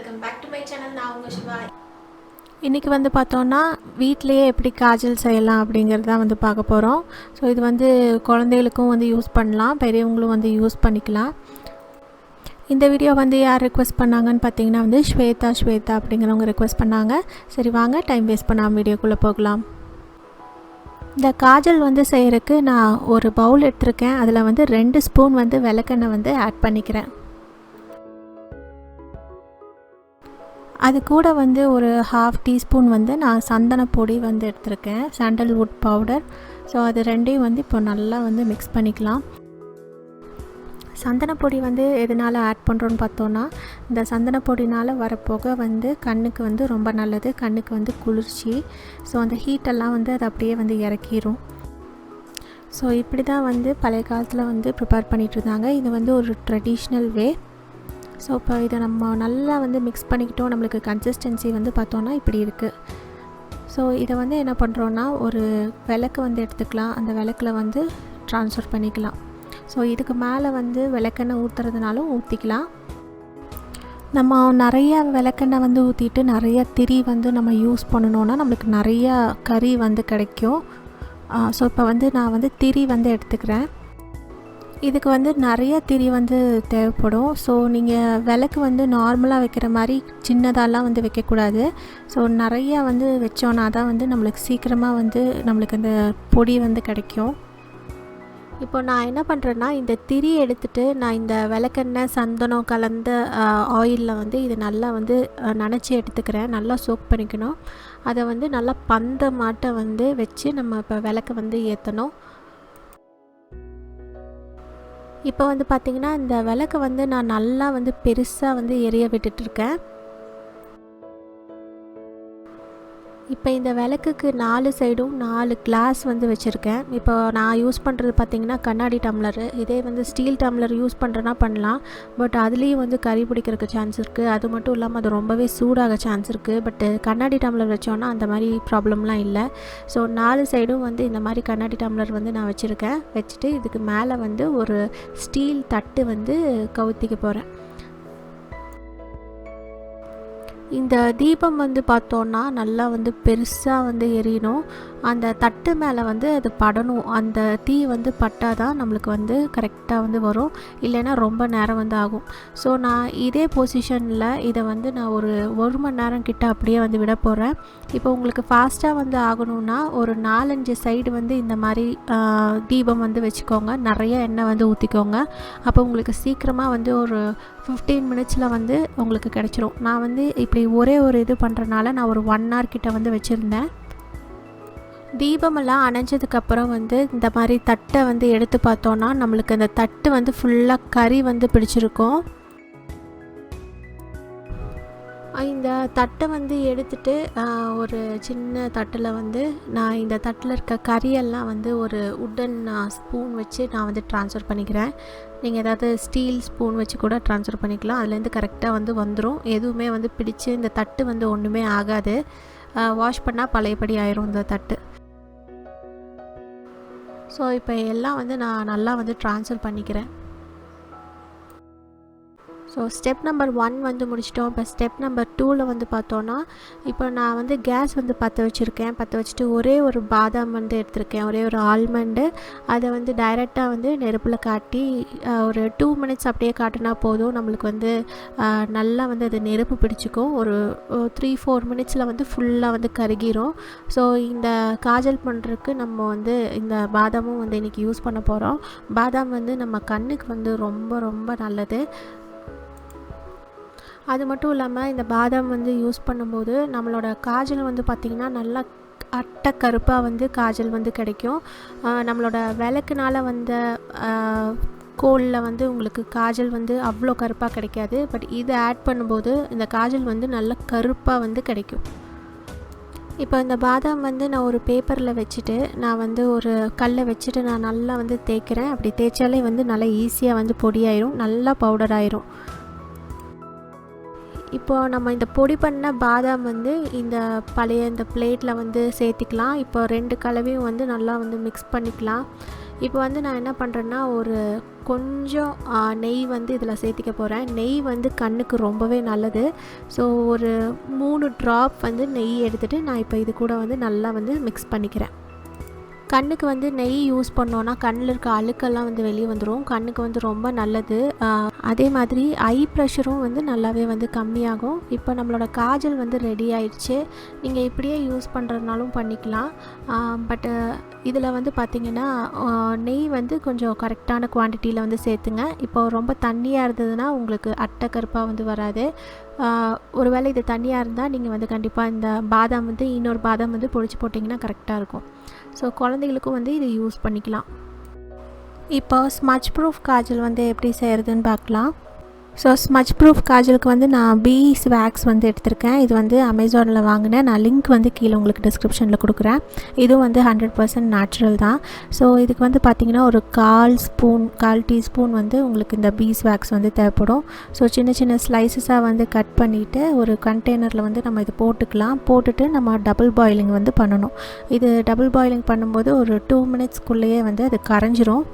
Welcome back to my channel. நான் உங்கள் சிவா. இன்றைக்கி வந்து பார்த்தோன்னா வீட்டிலையே எப்படி காஜல் செய்யலாம் அப்படிங்கிறது தான் வந்து பார்க்க போகிறோம். ஸோ இது வந்து குழந்தைகளுக்கும் வந்து யூஸ் பண்ணலாம், பெரியவங்களும் வந்து யூஸ் பண்ணிக்கலாம். இந்த வீடியோ வந்து யார் ரெக்வெஸ்ட் பண்ணாங்கன்னு பார்த்தீங்கன்னா வந்து ஸ்வேதா அப்படிங்கிறவங்க ரெக்வெஸ்ட் பண்ணாங்க. சரி வாங்க டைம் வேஸ்ட் பண்ணாமல் வீடியோக்குள்ளே போகலாம். இந்த காஜல் வந்து செய்கிறதுக்கு நான் ஒரு பவுல் எடுத்திருக்கேன். அதில் வந்து 2 ஸ்பூன் வந்து விளக்கெண்ணெய் வந்து ஆட் பண்ணிக்கிறேன். அது கூட வந்து ஒரு 1/2 டீஸ்பூன் வந்து நான் சந்தன பொடி வந்து எடுத்திருக்கேன், சாண்டல்வுட் பவுடர். ஸோ அது ரெண்டையும் வந்து இப்போ நல்லா வந்து மிக்ஸ் பண்ணிக்கலாம். சந்தன பொடி வந்து எதனால் ஆட் பண்ணுறோன்னு பார்த்தோன்னா, இந்த சந்தன பொடினால் வர புகை வந்து கண்ணுக்கு வந்து ரொம்ப நல்லது, கண்ணுக்கு வந்து குளிர்ச்சி. ஸோ அந்த ஹீட்டெல்லாம் வந்து அது அப்படியே வந்து இறக்கிடும். ஸோ இப்படி தான் வந்து பழைய காலத்தில் வந்து ப்ரிப்பேர் பண்ணிகிட்டு இருந்தாங்க. இது வந்து ஒரு ட்ரெடிஷ்னல் வே. ஸோ இப்போ இதை நம்ம நல்லா வந்து மிக்ஸ் பண்ணிக்கிட்டோம். நம்மளுக்கு கன்சிஸ்டன்சி வந்து பார்த்தோன்னா இப்படி இருக்குது. ஸோ இதை வந்து என்ன பண்ணுறோன்னா, ஒரு விளக்கு வந்து எடுத்துக்கலாம். அந்த விளக்கில் வந்து ட்ரான்ஸ்ஃபர் பண்ணிக்கலாம். ஸோ இதுக்கு மேலே வந்து விளக்கெண்ணெய் ஊற்றுறதுனாலும் ஊற்றிக்கலாம். நம்ம நிறையா விளக்கெண்ணெய் வந்து ஊற்றிட்டு நிறையா திரி வந்து நம்ம யூஸ் பண்ணணுன்னா நம்மளுக்கு நிறையா கறி வந்து கிடைக்கும். ஸோ இப்போ வந்து நான் வந்து திரி வந்து எடுத்துக்கிறேன். இதுக்கு வந்து நிறைய திரி வந்து தேவைப்படும். ஸோ நீங்கள் விளக்கு வந்து நார்மலாக வைக்கிற மாதிரி சின்னதாலாம் வந்து வைக்கக்கூடாது. ஸோ நிறையா வந்து வச்சோன்னா தான் வந்து நம்மளுக்கு சீக்கிரமாக வந்து நம்மளுக்கு அந்த பொடி வந்து கிடைக்கும். இப்போ நான் என்ன பண்ணுறேன்னா, இந்த திரி எடுத்துகிட்டு நான் இந்த விளக்கெண்ணெய் சந்தனம் கலந்த ஆயிலில் வந்து இது நல்லா வந்து நனைச்சி எடுத்துக்கிறேன். நல்லா சோக் பண்ணிக்கணும். அதை வந்து நல்லா பந்த மாட்டை வந்து வச்சு நம்ம இப்போ விளக்க வந்து ஏற்றணும். இப்போ வந்து பார்த்திங்கன்னா இந்த விளக்கை வந்து நான் நல்லா வந்து பெருசாக வந்து எரிய விட்டுட்ருக்கேன். இப்போ இந்த விளக்குக்கு 4 சைடும் 4 கிளாஸ் வந்து வச்சுருக்கேன். இப்போ நான் யூஸ் பண்ணுறது பார்த்திங்கன்னா கண்ணாடி டம்ளரு. இதே வந்து ஸ்டீல் டம்ளர் யூஸ் பண்ணுறேன்னா பண்ணலாம். பட் அதுலேயும் வந்து கறி பிடிக்கிறதுக்கு சான்ஸ் இருக்குது. அது மட்டும் இல்லாமல் அது ரொம்பவே சூடாக சான்ஸ் இருக்குது. பட்டு கண்ணாடி டம்ளர் வச்சோன்னா அந்த மாதிரி ப்ராப்ளம்லாம் இல்லை. ஸோ 4 சைடும் வந்து இந்த மாதிரி கண்ணாடி டம்ளர் வந்து நான் வச்சுருக்கேன். வச்சுட்டு இதுக்கு மேலே வந்து ஒரு ஸ்டீல் தட்டு வந்து கவுத்திக்க போகிறேன். இந்த தீபம் வந்து பார்த்தோன்னா நல்லா வந்து பெருசாக வந்து எரியணும். அந்த தட்டு மேலே வந்து அது படணும். அந்த தீ வந்து பட்டால் தான் நம்மளுக்கு வந்து கரெக்டாக வந்து வரும். இல்லைன்னா ரொம்ப நேரம் வந்து ஆகும். ஸோ நான் இதே பொசிஷனில் இதை வந்து நான் ஒரு 1 மணி நேரம் கிட்ட அப்படியே வந்து விட போகிறேன். இப்போ உங்களுக்கு ஃபாஸ்ட்டாக வந்து ஆகணும்னா ஒரு 4-5 சைடு வந்து இந்த மாதிரி தீபம் வந்து வச்சுக்கோங்க. நிறைய எண்ணெய் வந்து ஊற்றிக்கோங்க. அப்போ உங்களுக்கு சீக்கிரமாக வந்து ஒரு 15 மினிட்ஸில் வந்து உங்களுக்கு கிடச்சிரும். நான் வந்து இப்படி ஒரே ஒரு இது பண்ணுறனால நான் ஒரு 1 hour கிட்ட வந்து வச்சுருந்தேன். தீபமெல்லாம் அணைஞ்சதுக்கப்புறம் வந்து இந்த மாதிரி தட்டை வந்து எடுத்து பார்த்தோன்னா நம்மளுக்கு அந்த தட்டு வந்து ஃபுல்லாக கறி வந்து பிடிச்சிருக்கும். இந்த தட்டை வந்து எடுத்துகிட்டு ஒரு சின்ன தட்டில் வந்து நான் இந்த தட்டில் இருக்க கறியெல்லாம் வந்து ஒரு உட்டன் ஸ்பூன் வச்சு நான் வந்து ட்ரான்ஸ்ஃபர் பண்ணிக்கிறேன். நீங்கள் ஏதாவது ஸ்டீல் ஸ்பூன் வச்சு கூட ட்ரான்ஸ்ஃபர் பண்ணிக்கலாம். அதுலேருந்து கரெக்டாக வந்து வந்துடும். எதுவுமே வந்து பிடிச்சி இந்த தட்டு வந்து ஒன்றுமே ஆகாது. வாஷ் பண்ணால் பழையபடி ஆயிரும் இந்த தட்டு. ஸோ இப்போ எல்லாம் வந்து நான் நல்லா வந்து ட்ரான்ஸ்ஃபர் பண்ணிக்கிறேன். ஸோ ஸ்டெப் நம்பர் 1 வந்து முடிச்சிட்டோம். இப்போ ஸ்டெப் நம்பர் 2ல் வந்து பார்த்தோன்னா, இப்போ நான் வந்து கேஸ் வந்து பற்ற வச்சுருக்கேன். பற்ற வச்சுட்டு ஒரே ஒரு பாதாம் வந்து எடுத்திருக்கேன், ஒரே ஒரு ஆல்மண்டு. அதை வந்து டைரெக்டாக வந்து நெருப்பில் காட்டி ஒரு 2 மினிட்ஸ் அப்படியே காட்டினா போதும். நம்மளுக்கு வந்து நல்லா வந்து அது நெருப்பு பிடிச்சிக்கும். ஒரு 3-4 மினிட்ஸில் வந்து ஃபுல்லாக வந்து கருகிரும். ஸோ இந்த காஜல் பண்ணுறதுக்கு நம்ம வந்து இந்த பாதாமும் வந்து இன்றைக்கி யூஸ் பண்ண போகிறோம். பாதாம் வந்து நம்ம கண்ணுக்கு வந்து ரொம்ப ரொம்ப நல்லது. அது மட்டும் இல்லாமல் இந்த பாதாம் வந்து யூஸ் பண்ணும்போது நம்மளோட காஜல் வந்து பார்த்திங்கன்னா நல்லா அட்டை கருப்பாக வந்து காஜல் வந்து கிடைக்கும். நம்மளோட விளக்குனால் வந்த கோலில் வந்து உங்களுக்கு காஜல் வந்து அவ்வளோ கருப்பாக கிடைக்காது. பட் இதை ஆட் பண்ணும்போது இந்த காஜல் வந்து நல்ல கருப்பாக வந்து கிடைக்கும். இப்போ இந்த பாதாம் வந்து நான் ஒரு பேப்பரில் வச்சுட்டு நான் வந்து ஒரு கல்லை வச்சுட்டு நான் நல்லா வந்து தேய்க்கிறேன். அப்படி தேய்ச்சாலே வந்து நல்லா ஈஸியாக வந்து பொடியாயிரும், நல்லா பவுடர் ஆயிரும். இப்போது நம்ம இந்த பொடி பண்ண பாதாம் வந்து இந்த பழைய இந்த பிளேட்டில் வந்து சேர்த்திக்கலாம். இப்போ 2 கலவையும் வந்து நல்லா வந்து மிக்ஸ் பண்ணிக்கலாம். இப்போ வந்து நான் என்ன பண்ணுறேன்னா ஒரு கொஞ்சம் நெய் வந்து இதில் சேர்த்திக்க போகிறேன். நெய் வந்து கண்ணுக்கு ரொம்பவே நல்லது. ஸோ ஒரு 3 ட்ராப் வந்து நெய் எடுத்துகிட்டு நான் இப்போ இது கூட வந்து நல்லா வந்து மிக்ஸ் பண்ணிக்கிறேன். கண்ணுக்கு வந்து நெய் யூஸ் பண்ணோன்னா கண்ணில் இருக்க அழுக்கெல்லாம் வந்து வெளியே வந்துடும். கண்ணுக்கு வந்து ரொம்ப நல்லது. அதே மாதிரி ஐ ப்ரெஷரும் வந்து நல்லாவே வந்து கம்மியாகும். இப்போ நம்மளோட காஜல் வந்து ரெடி ஆயிடுச்சு. நீங்கள் இப்படியே யூஸ் பண்ணுறதுனாலும் பண்ணிக்கலாம். பட்டு இதில் வந்து பார்த்திங்கன்னா நெய் வந்து கொஞ்சம் கரெக்டான குவான்டிட்டியில் வந்து சேர்த்துங்க. இப்போ ரொம்ப தண்ணியாக இருந்ததுன்னா உங்களுக்கு அட்டை கருப்பாக வந்து வராது. ஒருவேளை இது தண்ணியாக இருந்தால் நீங்கள் வந்து கண்டிப்பாக இந்த பாதாம் வந்து இன்னொரு பாதாம் வந்து பொடிச்சு போட்டிங்கன்னா கரெக்டாக இருக்கும். ஸோ குழந்தைகளுக்கும் வந்து இது யூஸ் பண்ணிக்கலாம். இப்போ ஸ்மட்ச் ப்ரூஃப் காஜல் வந்து எப்படி செய்கிறதுன்னு பார்க்கலாம். ஸோ ஸ்மட்ச் ப்ரூஃப் காஜலுக்கு வந்து நான் பீஸ்வேக்ஸ் வந்து எடுத்திருக்கேன். இது வந்து அமேசானில் வாங்கினேன். நான் லிங்க் வந்து கீழே உங்களுக்கு டிஸ்கிரிப்ஷனில் கொடுக்குறேன். இதுவும் வந்து 100% நேச்சுரல் தான். ஸோ இதுக்கு வந்து பார்த்திங்கன்னா ஒரு 1/4 டீஸ்பூன் வந்து உங்களுக்கு இந்த பீஸ்வேக்ஸ் வந்து தேவைப்படும். ஸோ சின்ன சின்ன ஸ்லைசஸாக வந்து கட் பண்ணிவிட்டு ஒரு கண்டெய்னரில் வந்து நம்ம இது போட்டுக்கலாம். போட்டுட்டு நம்ம டபுள் பாயிலிங் வந்து பண்ணணும். இது டபுள் பாயிலிங் பண்ணும்போது ஒரு 2 மினிட்ஸ்க்குள்ளேயே வந்து அது கரைஞ்சிரும்.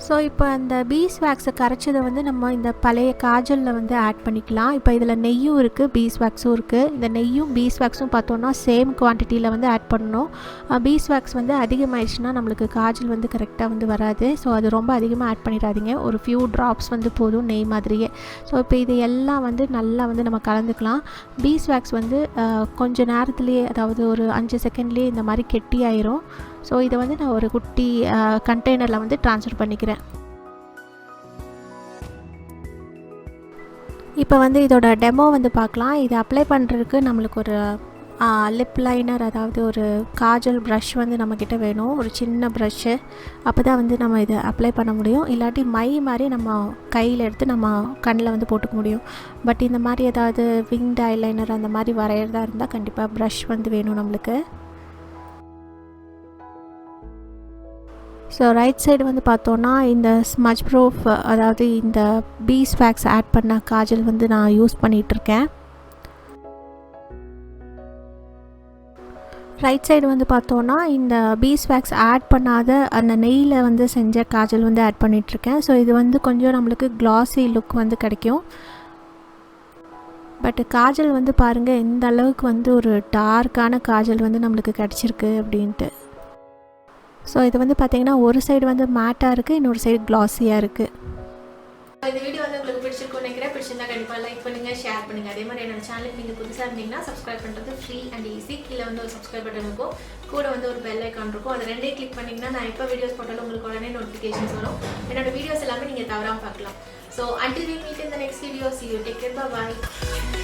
ஸோ இப்போ அந்த பீஸ்வேக்ஸை கரைச்சதை வந்து நம்ம இந்த பழைய காஜலில் வந்து ஆட் பண்ணிக்கலாம். இப்போ இதில் நெய்யும் இருக்குது, பீஸ்வேக்ஸும் இருக்குது. இந்த நெய்யும் பீஸ்வேக்ஸும் பார்த்தோன்னா சேம் குவான்டிட்டியில் வந்து ஆட் பண்ணணும். பீஸ்வேக்ஸ் வந்து அதிகமாகிடுச்சுன்னா நம்மளுக்கு காஜல் வந்து கரெக்டாக வந்து வராது. ஸோ அது ரொம்ப அதிகமாக ஆட் பண்ணிடாதீங்க. ஒரு ஃபியூ ட்ராப்ஸ் வந்து போதும் நெய் மாதிரியே. ஸோ இப்போ இது எல்லாம் வந்து நல்லா வந்து நம்ம கலந்துக்கலாம். பீஸ்வேக்ஸ் வந்து கொஞ்சம் நேரத்துலேயே, அதாவது ஒரு 5 செகண்ட்லேயே இந்த மாதிரி கெட்டியாயிரும். ஸோ இதை வந்து நான் ஒரு குட்டி கண்டெய்னரில் வந்து ட்ரான்ஸ்ஃபர் பண்ணிக்கிறேன். இப்போ வந்து இதோட டெமோ வந்து பார்க்கலாம். இது அப்ளை பண்ணுறதுக்கு நம்மளுக்கு ஒரு லிப் லைனர், அதாவது ஒரு காஜல் ப்ரஷ் வந்து நம்மக்கிட்ட வேணும். ஒரு சின்ன ப்ரஷ்ஷு. அப்போ தான் வந்து நம்ம இதை அப்ளை பண்ண முடியும். இல்லாட்டி மை மாதிரி நம்ம கையில் எடுத்து நம்ம கண்ணில் வந்து போட்டுக்க முடியும். பட் இந்த மாதிரி ஏதாவது விங்ட் ஐலைனர் அந்த மாதிரி வரைகிறதா இருந்தால் கண்டிப்பாக ப்ரஷ் வந்து வேணும் நம்மளுக்கு. ஸோ ரைட் சைடு வந்து பார்த்தோன்னா இந்த ஸ்மட்ச் ப்ரூஃப், அதாவது இந்த பீஸ்வேக்ஸ் ஆட் பண்ண காஜல் வந்து நான் யூஸ் பண்ணிகிட்ருக்கேன். ரைட் சைடு வந்து பார்த்தோன்னா இந்த பீஸ்வேக்ஸ் ஆட் பண்ணாத அந்த நெய்யில் வந்து செஞ்ச காஜல் வந்து ஆட் பண்ணிகிட்ருக்கேன். ஸோ இது வந்து கொஞ்சம் நம்மளுக்கு க்ளாஸி லுக் வந்து கிடைக்கும். பட் காஜல் வந்து பாருங்கள் எந்த அளவுக்கு வந்து ஒரு டார்க்கான காஜல் வந்து நம்மளுக்கு கிடச்சிருக்கு அப்படின்ட்டு. ஸோ இது வந்து பார்த்திங்கன்னா ஒரு சைடு வந்து மேட்டாக இருக்குது, இன்னொரு சைடு க்ளாஸியாக இருக்குது. இந்த வீடியோ வந்து உங்களுக்கு பிடிச்சிருக்கும்னு நினைக்கிறேன். பிடிச்சிருந்தா கண்டிப்பாக லைக் பண்ணுங்கள், ஷேர் பண்ணுங்கள். அதே மாதிரி என்னோட சேனலுக்கு நீங்கள் புதுசாக இருந்தீங்கன்னா சப்ஸ்கிரைப் பண்ணுறது ஃப்ரீ அண்ட் ஈஸி. கீழே வந்து ஒரு சப்ஸ்கிரைப் பட்டன் இருக்கும், கூட வந்து ஒரு பெல் ஐக்கான் இருக்கும். அது ரெண்டே கிளிக் பண்ணிங்கன்னா நான் எப்போ வீடியோஸ் போட்டாலும் உங்களுக்கு உடனே நோட்டிஃபிகேஷன்ஸ் வரும். என்னோட வீடியோஸ் எல்லாமே நீங்கள் தவறாமல் பார்க்கலாம். So until we meet in the next video, see you, take care, bye bye.